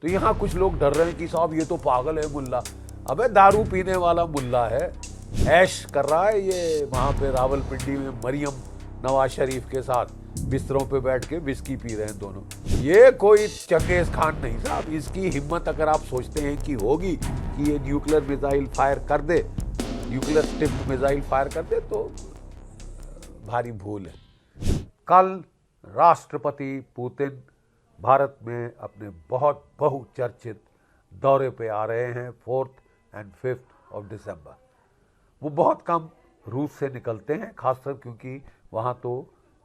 तो यहाँ कुछ लोग डर रहे हैं कि साहब ये तो पागल है मुल्ला। अबे दारू पीने वाला मुल्ला है, ऐश कर रहा है ये वहाँ पे रावलपिंडी में मरियम नवाज शरीफ के साथ बिस्तरों पे बैठ के विस्की पी रहे हैं दोनों। ये कोई चंगेज खान नहीं साहब। इसकी हिम्मत अगर आप सोचते हैं कि होगी कि ये न्यूक्लियर मिसाइल फायर कर दे, न्यूक्लियर टिप्ड मिसाइल फायर कर दे, तो भारी भूल है। कल राष्ट्रपति पुतिन भारत में अपने बहुत बहुचर्चित दौरे पे आ रहे हैं 4 और 5 दिसंबर। वो बहुत कम रूस से निकलते हैं, खासकर क्योंकि वहाँ तो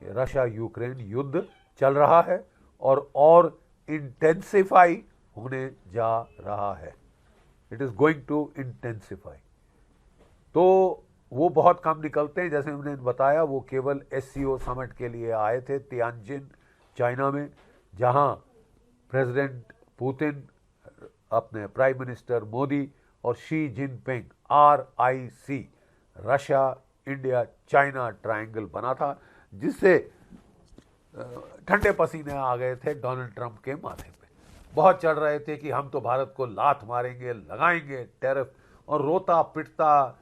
रशिया यूक्रेन युद्ध चल रहा है और इंटेंसिफाई होने जा रहा है। It is going to intensify. तो वो बहुत कम निकलते हैं। जैसे हमने बताया, वो केवल SCO समिट के लिए आए थे तियानजिन चाइना में, जहाँ प्रेसिडेंट पुतिन, अपने प्राइम मिनिस्टर मोदी और Xi Jinping RIC Russia India China triangle बना था, जिससे ठंडे पसीने आ गए थे डोनाल्ड ट्रंप के माथे पे। बहुत चढ़ रहे थे कि हम तो भारत को लात मारेंगे, लगाएंगे टैरिफ, और रोता पिटता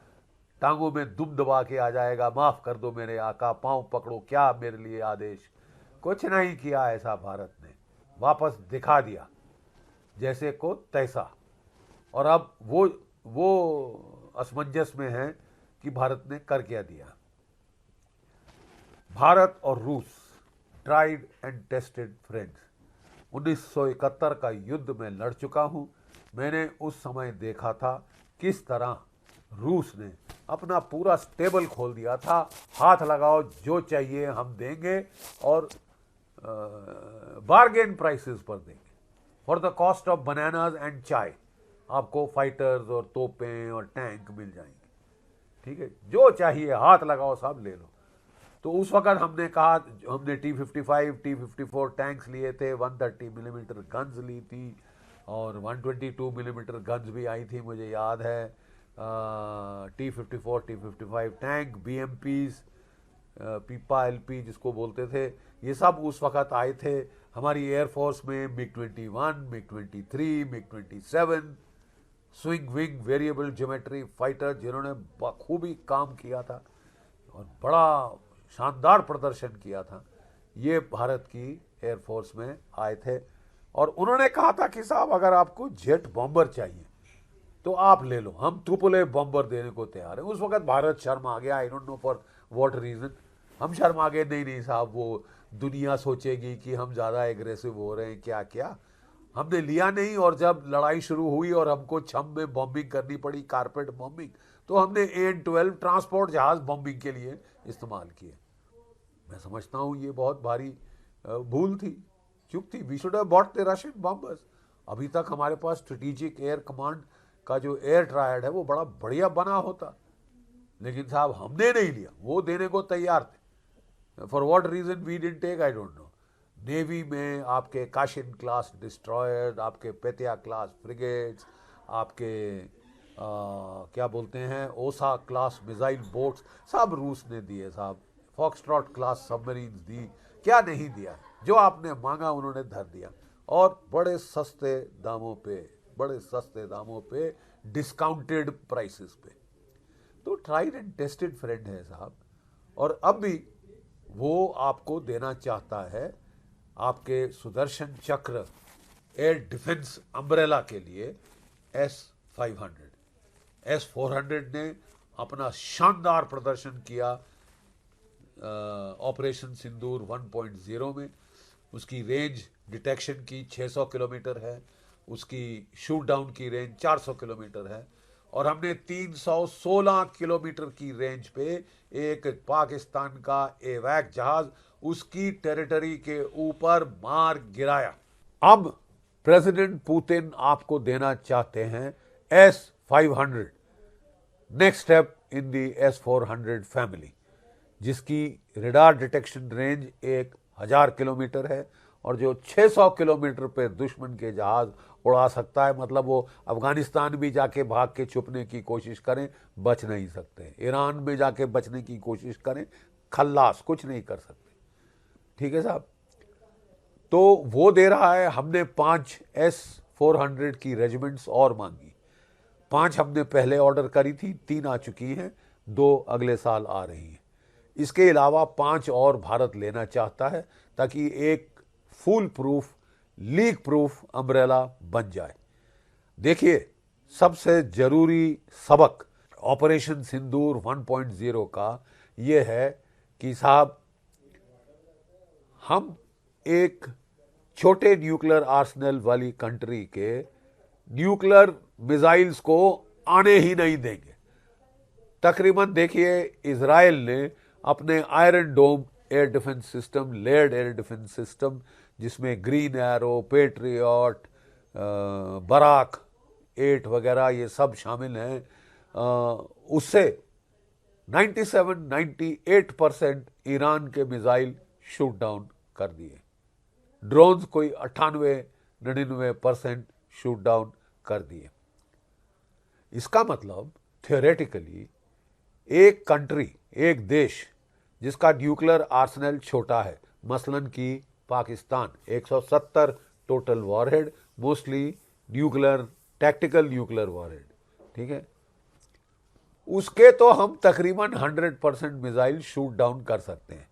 टांगों में दुम दबा के आ जाएगा, माफ कर दो मेरे आका, पांव पकड़ो, क्या मेरे लिए आदेश। कुछ नहीं किया ऐसा भारत ने, वापस दिखा दिया जैसे को तैसा। और अब वो असमंजस में है कि भारत ने कर क्या दिया। भारत और रूस ट्राइड एंड टेस्टेड फ्रेंड्स। 1971 का युद्ध में लड़ चुका हूं। मैंने उस समय देखा था किस तरह रूस ने अपना पूरा स्टेबल खोल दिया था। हाथ लगाओ, जो चाहिए हम देंगे, और बार्गेन प्राइसेस पर देंगे। For the cost of bananas and चाय आपको फाइटर्स और तोपें और टैंक मिल जाएंगे। ठीक है, जो चाहिए हाथ लगाओ, सब ले लो। तो उस वक्त हमने कहा, हमने T-55 T-54 टैंक्स लिए थे, 130 मिलीमीटर गन्स ली थी, और 122 मिलीमीटर गन्स भी आई थी, मुझे याद है। T-54 T-55 टैंक, BMPs, पीपा LP जिसको बोलते थे, ये सब उस वक्त आए थे। हमारी एयरफोर्स में MiG-21, MiG-23, MiG-27, swing wing variable geometry fighter, जिन्होंने बखूबी काम किया था और बड़ा शानदार प्रदर्शन किया था, ये भारत की एयरफोर्स में आए थे। और उन्होंने कहा था कि साहब अगर आपको जेट बॉम्बर चाहिए तो आप ले लो, हम तुपोले बॉम्बर देने को तैयार है। उस वक्त भारत शर्मा गया, I don't know for what reason. हम शर्मा गए, नहीं साहब, वो दुनिया सोचेगी कि हम ज़्यादा एग्रेसिव हो रहे हैं, क्या क्या। हमने लिया नहीं, और जब लड़ाई शुरू हुई और हमको छम में बॉम्बिंग करनी पड़ी, कारपेट बॉम्बिंग, तो हमने AN-12 ट्रांसपोर्ट जहाज बॉम्बिंग के लिए इस्तेमाल किए। मैं समझता हूँ ये बहुत भारी भूल थी, चूक थी। We should have bought the Russian bombers. अभी तक हमारे पास स्ट्रेटेजिक एयर कमांड का जो एयर ट्रायड है वो बड़ा बढ़िया बना होता, लेकिन साहब हमने नहीं लिया। वो देने को तैयार थे, for what reason we didn't take, I don't know. Navy में आपके काशिन क्लास डिस्ट्रॉयर्स, आपके पेतिया क्लास फ्रिगेट्स, आपके क्या बोलते हैं, ओसा क्लास मिसाइल बोट्स, सब रूस ने दिए साहब। फॉक्सट्रॉट क्लास सबमरीन्स दी, क्या नहीं दिया। जो आपने मांगा उन्होंने धर दिया, और बड़े सस्ते दामों पे, डिस्काउंटेड प्राइसेस पे। तो ट्राइड एंड टेस्टेड फ्रेंड है साहब। और अब भी वो आपको देना चाहता है आपके सुदर्शन चक्र एयर डिफेंस अम्ब्रेला के लिए S-500। S-400 ने अपना शानदार प्रदर्शन किया ऑपरेशन सिंदूर 1.0 में। उसकी रेंज डिटेक्शन की 600 किलोमीटर है, उसकी शूट डाउन की रेंज 400 किलोमीटर है, और हमने 316 किलोमीटर की रेंज पे एक पाकिस्तान का एवैक जहाज उसकी टेरिटरी के ऊपर मार गिराया। अब प्रेसिडेंट पुतिन आपको देना चाहते हैं S-500, next step in the S-400 family, जिसकी रेडार डिटेक्शन रेंज 1000 किलोमीटर है, और जो 600 किलोमीटर पे दुश्मन के जहाज उड़ा सकता है। मतलब वो अफगानिस्तान भी जाके भाग के छुपने की कोशिश करें, बच नहीं सकते। ईरान में जाके बचने की कोशिश करें, खल्लास, कुछ नहीं कर सकते। ठीक है साहब। तो वो दे रहा है। हमने 5 400 की रेजिमेंट्स और मांगी। 5 हमने पहले ऑर्डर करी थी, 3 आ चुकी हैं, 2 अगले साल आ रही हैं। इसके अलावा 5 और भारत लेना चाहता है ताकि एक full proof, leak proof umbrella बन जाए। देखिए, सबसे जरूरी सबक ऑपरेशन सिंदूर 1.0 का ये है कि साहब, हम एक छोटे न्यूक्लियर आर्सेनल वाली कंट्री के न्यूक्लियर मिसाइल्स को आने ही नहीं देंगे। तकरीबन देखिए, इजराइल ने अपने Iron Dome air defense system, layered air defense system, जिसमें ग्रीन एरो, पेट्रियट, बराक 8 वगैरह ये सब शामिल हैं, उससे 97-98% ईरान के मिसाइल शूट डाउन कर दिए। ड्रोन्स कोई 98-99% शूट डाउन कर दिए। इसका मतलब थियोरेटिकली एक कंट्री, एक देश जिसका न्यूक्लियर आर्सेनल छोटा है, मसलन की Pakistan, 170 total warhead, mostly nuclear, tactical nuclear warhead, ठीक है, उसके तो हम तकरीबन 100% मिसाइल शूट डाउन कर सकते हैं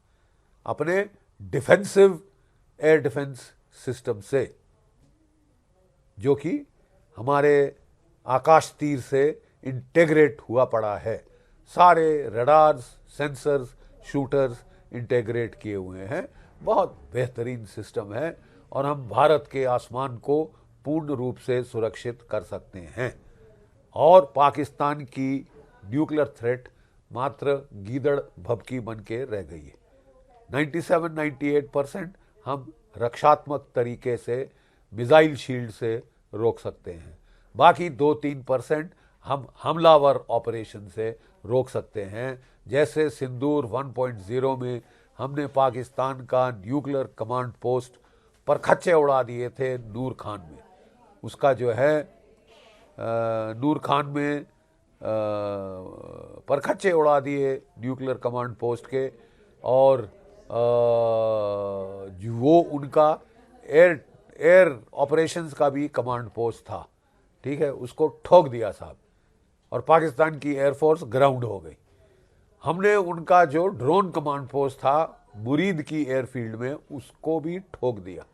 अपने डिफेंसिव एयर डिफेंस सिस्टम से, जो कि हमारे आकाश तीर से इंटेग्रेट हुआ पड़ा है। सारे रडार्स, सेंसर्स, शूटर्स इंटेग्रेट किए हुए हैं। बहुत बेहतरीन सिस्टम है और हम भारत के आसमान को पूर्ण रूप से सुरक्षित कर सकते हैं। और पाकिस्तान की न्यूक्लियर थ्रेट मात्र गीदड़ भभकी बन के रह गई है। 97-98% हम रक्षात्मक तरीके से मिसाइल शील्ड से रोक सकते हैं। बाकी 2-3% हम हमलावर ऑपरेशन से रोक सकते हैं। जैसे सिंदूर 1.0 में हमने पाकिस्तान का न्यूक्लियर कमांड पोस्ट पर खच्चे उड़ा दिए थे नूर खान में। उसका जो है नूर खान में परखच्चे उड़ा दिए न्यूक्लियर कमांड पोस्ट के, और जो वो उनका एयर ऑपरेशंस का भी कमांड पोस्ट था, ठीक है, उसको ठोक दिया साहब, और पाकिस्तान की एयरफोर्स ग्राउंड हो गई। हमने उनका जो ड्रोन कमांड पोस्ट था मुरीद की एयरफील्ड में, उसको भी ठोक दिया।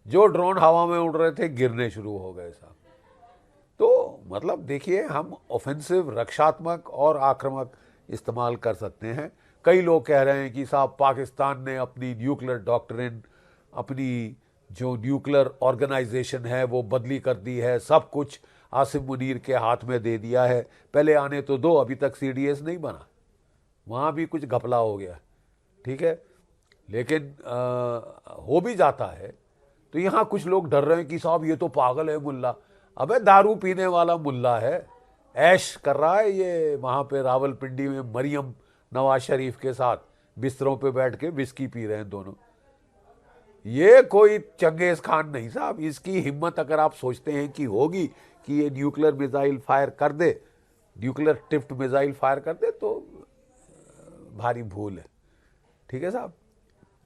जो ड्रोन हवा में उड़ रहे थे गिरने शुरू हो गए साहब। तो मतलब देखिए, हम ऑफेंसिव, रक्षात्मक और आक्रामक इस्तेमाल कर सकते हैं। कई लोग कह रहे हैं कि साहब पाकिस्तान ने अपनी न्यूक्लियर डॉक्ट्रिन, अपनी जो न्यूक्लियर ऑर्गेनाइजेशन है वो बदली कर दी है, सब कुछ आसिम मुनीर के हाथ में दे दिया है। पहले आने तो दो, अभी तक CDS नहीं बना, वहाँ भी कुछ घपला हो गया, ठीक है, लेकिन हो भी जाता है। तो यहाँ कुछ लोग डर रहे हैं कि साहब ये तो पागल है मुल्ला। अबे दारू पीने वाला मुल्ला है, ऐश कर रहा है ये वहाँ पे रावलपिंडी में मरियम नवाज शरीफ के साथ बिस्तरों पे बैठ के विस्की पी रहे हैं दोनों। ये कोई चंगेज खान नहीं साहब। इसकी हिम्मत अगर आप सोचते हैं कि होगी कि ये न्यूक्लियर मिसाइल फायर कर दे, न्यूक्लियर टिप्ड मिसाइल फायर कर दे, तो भारी भूल है, ठीक है साहब।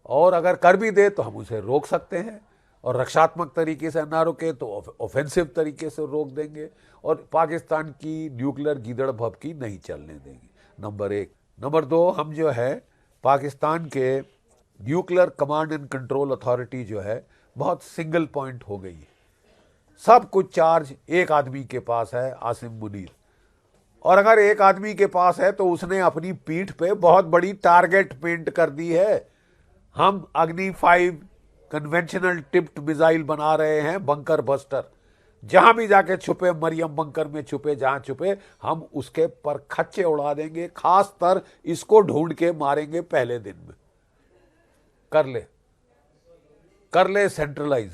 और अगर कर भी दे तो हम उसे रोक सकते हैं, और रक्षात्मक तरीके से ना रोके तो ऑफेंसिव तरीके से रोक देंगे, और पाकिस्तान की न्यूक्लियर गीदड़ भभकी नहीं चलने देंगे, नंबर 1। नंबर 2, हम जो है पाकिस्तान के nuclear command and control authority जो है बहुत सिंगल पॉइंट हो गई है। सब कुछ चार्ज एक आदमी के पास है, आसिम मुनीर। और अगर एक आदमी के पास है तो उसने अपनी पीठ पे बहुत बड़ी टारगेट पेंट कर दी है। हम अग्नि 5 कन्वेंशनल टिप्ड मिसाइल बना रहे हैं, बंकर बस्टर। जहां भी जाके छुपे, मरियम बंकर में छुपे, जहां छुपे, हम उसके पर खच्चे उड़ा देंगे। खास तर इसको ढूंढ के मारेंगे पहले दिन में। कर ले सेंट्रलाइज।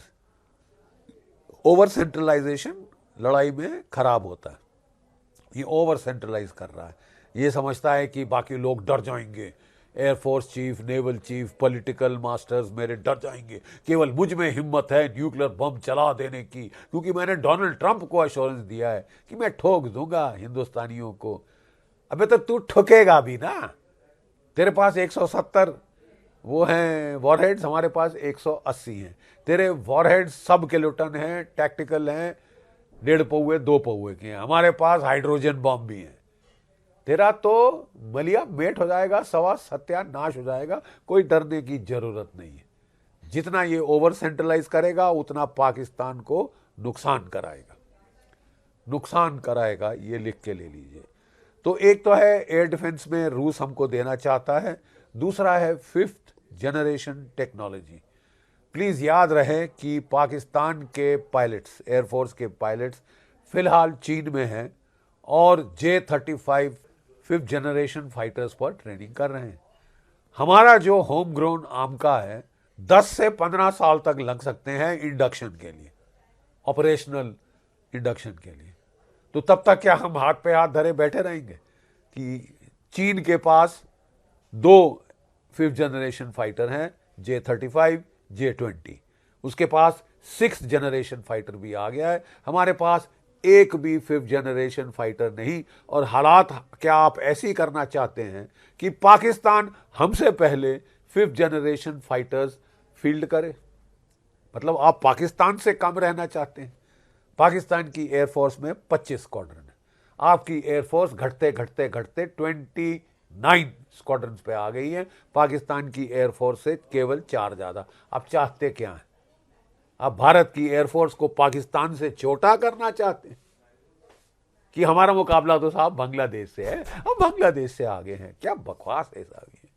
ओवर सेंट्रलाइजेशन लड़ाई में खराब होता है। ये ओवर सेंट्रलाइज कर रहा है, ये समझता है कि बाकी लोग डर जाएंगे, air force chief, naval chief, political masters मेरे डर जाएंगे, केवल मुझ में हिम्मत है न्यूक्लियर बम चला देने की, क्योंकि मैंने डोनाल्ड ट्रंप को एश्योरेंस दिया है कि मैं ठोक दूंगा हिंदुस्तानियों को। अबे तो तू ठोकेगा भी ना। तेरे पास 170 वो हैं वॉरहेड्स, हमारे पास 180 हैं। तेरे वॉरहेड्स सब किलोटन हैं, टैक्टिकल हैं, 1.5 पौए 2 पौए के हैं। हमारे पास हाइड्रोजन बॉम्ब भी हैं। तेरा तो मलिया मेट हो जाएगा, सवा सत्यानाश हो जाएगा। कोई डरने की जरूरत नहीं है। जितना ये ओवर सेंट्रलाइज करेगा उतना पाकिस्तान को नुकसान कराएगा, नुकसान कराएगा, ये लिख के ले लीजिए। तो एक तो है एयर डिफेंस में रूस हमको देना चाहता है, दूसरा है 5th जनरेशन टेक्नोलॉजी। प्लीज याद रहे कि पाकिस्तान के पायलट्स, एयरफोर्स के पायलट्स फिलहाल चीन में हैं और J-35 5th जनरेशन फाइटर्स पर ट्रेनिंग कर रहे हैं। हमारा जो होम ग्रोन आमका है 10 से 15 साल तक लग सकते हैं इंडक्शन के लिए, ऑपरेशनल इंडक्शन के लिए। तो तब तक क्या हम हाथ पे हाथ धरे बैठे रहेंगे कि चीन के पास 2 5th जनरेशन फाइटर हैं, J-35, J-20, उसके पास 6th जनरेशन फाइटर भी आ गया है, हमारे पास एक भी 5th जनरेशन फाइटर नहीं। और हालात क्या आप ऐसी करना चाहते हैं कि पाकिस्तान हमसे पहले 5th जनरेशन फाइटर्स फील्ड करे? मतलब आप पाकिस्तान से कम रहना चाहते हैं? पाकिस्तान की एयरफोर्स में 25 स्क्वाड्रन है, आपकी एयरफोर्स घटते घटते घटते 29 स्क्वाड्रन पे आ गई है। पाकिस्तान की एयरफोर्स से केवल 4 ज्यादा। आप चाहते क्या हैं? आप भारत की एयरफोर्स को पाकिस्तान से छोटा करना चाहते हैं कि हमारा मुकाबला तो साहब बांग्लादेश से है, हम बांग्लादेश से आगे हैं? क्या बकवास है साहब ये।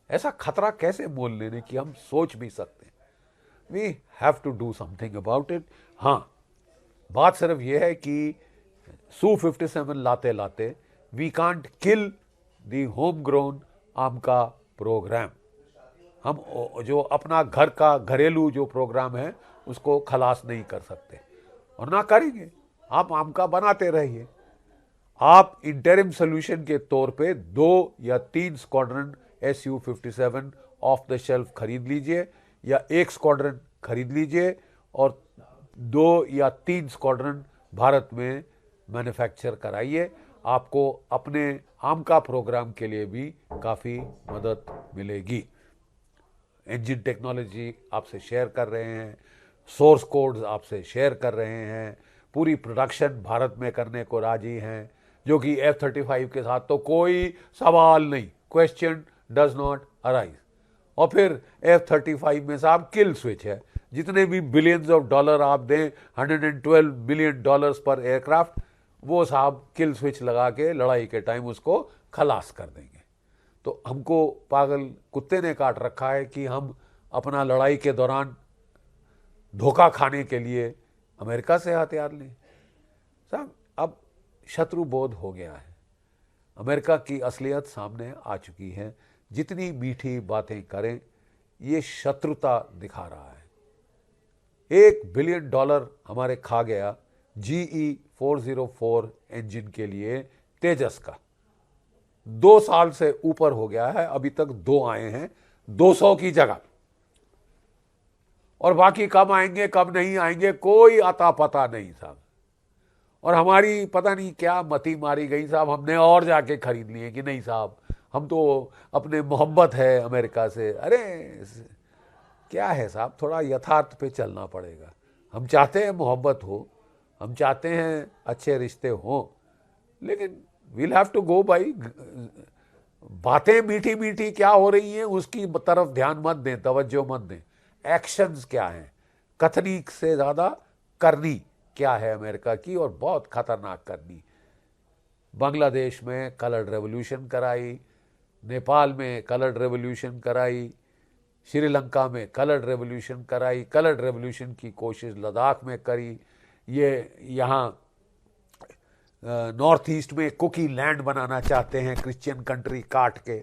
ऐसा खतरा कैसे मोल लेने की हम सोच भी सकते हैं? We have to do something about it. हाँ, बात सिर्फ यह है कि Su-57 लाते लाते we can't kill the home grown AMCA programme. हम जो अपना घर का घरेलू जो प्रोग्राम है उसको खलास नहीं कर सकते और ना करेंगे। आप आमका बनाते रहिए। आप इंटरिम सोल्यूशन के तौर पे 2 या 3 squadron Su-57 of the shelf खरीद लीजिए, या 1 स्क्वाड्रन खरीद लीजिए और 2 या 3 स्क्वाड्रन भारत में मैन्युफैक्चर कराइए। आपको अपने आमका प्रोग्राम के लिए भी काफ़ी मदद मिलेगी। इंजन टेक्नोलॉजी आपसे शेयर कर रहे हैं, सोर्स कोड्स आपसे शेयर कर रहे हैं, पूरी प्रोडक्शन भारत में करने को राजी हैं, जो कि F-35 के साथ तो कोई सवाल नहीं, क्वेश्चन डज नॉट अराइज। और फिर F-35 में साहब किल स्विच है, जितने भी बिलियंस ऑफ डॉलर आप दें, $112 बिलियन पर एयरक्राफ्ट, वो साहब किल स्विच लगा के लड़ाई के टाइम उसको खलास कर देंगे। तो हमको पागल कुत्ते ने काट रखा है कि हम अपना लड़ाई के दौरान धोखा खाने के लिए अमेरिका से हथियार लें। साहब अब शत्रु बोध हो गया है, अमेरिका की असलियत सामने आ चुकी है। जितनी मीठी बातें करें, ये शत्रुता दिखा रहा है। $1 बिलियन हमारे खा गया GE-404 इंजन के लिए तेजस का। 2 साल से ऊपर हो गया है, अभी तक 2 आए हैं 200 की जगह, और बाकी कब आएंगे कब नहीं आएंगे कोई अता पता नहीं साहब। और हमारी पता नहीं क्या मती मारी गई साहब, हमने और जाके खरीद लिए कि नहीं साहब हम तो अपने मोहब्बत है अमेरिका से। अरे क्या है साहब, थोड़ा यथार्थ पे चलना पड़ेगा। हम चाहते हैं मोहब्बत हो, हम चाहते हैं अच्छे रिश्ते हों, लेकिन we'll have to go by. बातें मीठी मीठी क्या हो रही हैं उसकी तरफ ध्यान मत दें, तवज्जो मत दें। एक्शंस क्या हैं, कथनी से ज़्यादा करनी क्या है अमेरिका की, और बहुत खतरनाक करनी। बांग्लादेश में कलर्ड रेवोल्यूशन कराई, नेपाल में कलर्ड रेवोल्यूशन कराई, श्रीलंका में कलर्ड रेवोल्यूशन कराई, कलर्ड रेवोल्यूशन की कोशिश लद्दाख में करी, ये यहाँ नॉर्थ ईस्ट में कुकी लैंड बनाना चाहते हैं, क्रिश्चियन कंट्री काट के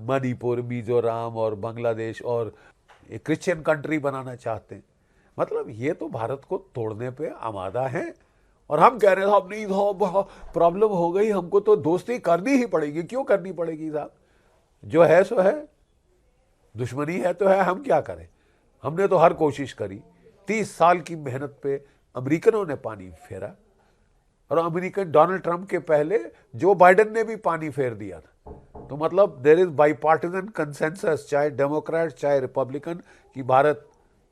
मणिपुर, मिजोरम और बांग्लादेश, और एक क्रिश्चियन कंट्री बनाना चाहते हैं। मतलब ये तो भारत को तोड़ने पे आमादा है, और हम कह रहे हैं साहब नहीं साहब प्रॉब्लम हो गई, हमको तो दोस्ती करनी ही पड़ेगी। क्यों करनी पड़ेगी साहब, जो है सो है, दुश्मनी है तो है, हम क्या करें। हमने तो हर कोशिश करी, 30 साल की मेहनत पे अमेरिकनों ने पानी फेरा, और अमेरिकन डोनाल्ड ट्रंप के पहले जो बाइडेन ने भी पानी फेर दिया था। तो मतलब देर इज बाईपार्टिजन कंसेंसस, चाहे डेमोक्रेट चाहे रिपब्लिकन, कि भारत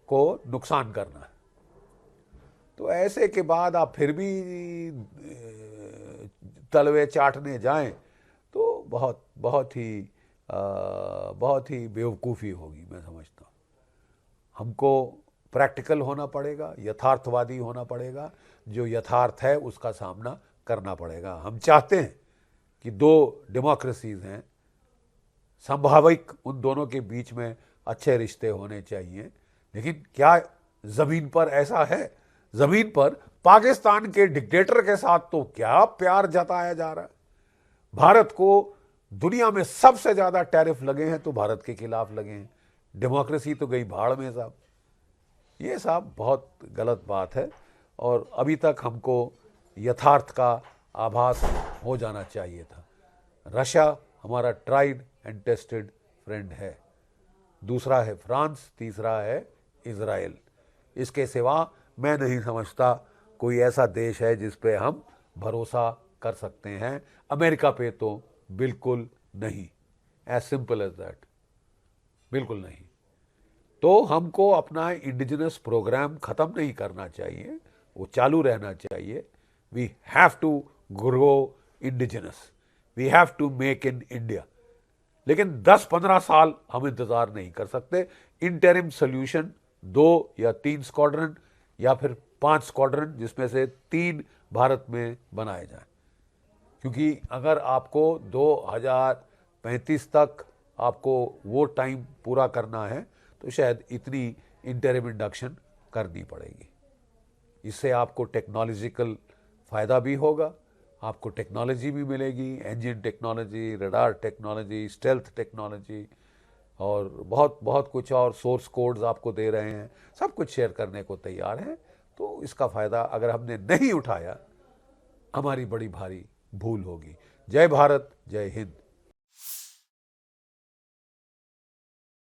को नुकसान करना है। तो ऐसे के बाद आप फिर भी तलवे चाटने जाएं तो बहुत ही बेवकूफ़ी होगी, मैं समझता हूँ। हमको प्रैक्टिकल होना पड़ेगा, यथार्थवादी होना पड़ेगा, जो यथार्थ है उसका सामना करना पड़ेगा। हम चाहते हैं कि दो डेमोक्रेसीज हैं, संभाविक उन दोनों के बीच में अच्छे रिश्ते होने चाहिए, लेकिन क्या ज़मीन पर ऐसा है? ज़मीन पर पाकिस्तान के डिक्टेटर के साथ तो क्या प्यार जताया जा रहा है। भारत को दुनिया में सबसे ज़्यादा टैरिफ लगे हैं तो भारत के खिलाफ लगे हैं। डेमोक्रेसी तो गई भाड़ में साहब। ये साहब बहुत गलत बात है, और अभी तक हमको यथार्थ का आभास हो जाना चाहिए था। रशिया हमारा ट्राइड एंड टेस्टेड फ्रेंड है, दूसरा है फ्रांस, तीसरा है इजराइल। इसके सिवा मैं नहीं समझता कोई ऐसा देश है जिस पे हम भरोसा कर सकते हैं। अमेरिका पे तो बिल्कुल नहीं, एज सिंपल एज दैट, बिल्कुल नहीं। तो हमको अपना इंडिजिनस प्रोग्राम ख़त्म नहीं करना चाहिए, वो चालू रहना चाहिए। We have to grow indigenous, we have to make in India. लेकिन 10-15 साल हम इंतज़ार नहीं कर सकते। इंटरिम सोल्यूशन 2 या 3 स्क्वाड्रन या फिर 5 स्क्वाड्रन, जिसमें से 3 भारत में बनाए जाएं। क्योंकि अगर आपको 2035 तक आपको वो टाइम पूरा करना है तो शायद इतनी इंटरिम इंडक्शन करनी पड़ेगी। इससे आपको टेक्नोलॉजिकल फ़ायदा भी होगा, आपको टेक्नोलॉजी भी मिलेगी, engine technology, radar technology, stealth technology, और बहुत कुछ और। सोर्स कोड्स आपको दे रहे हैं, सब कुछ शेयर करने को तैयार हैं। तो इसका फ़ायदा अगर हमने नहीं उठाया, हमारी बड़ी भारी भूल होगी। जय भारत, जय हिंद।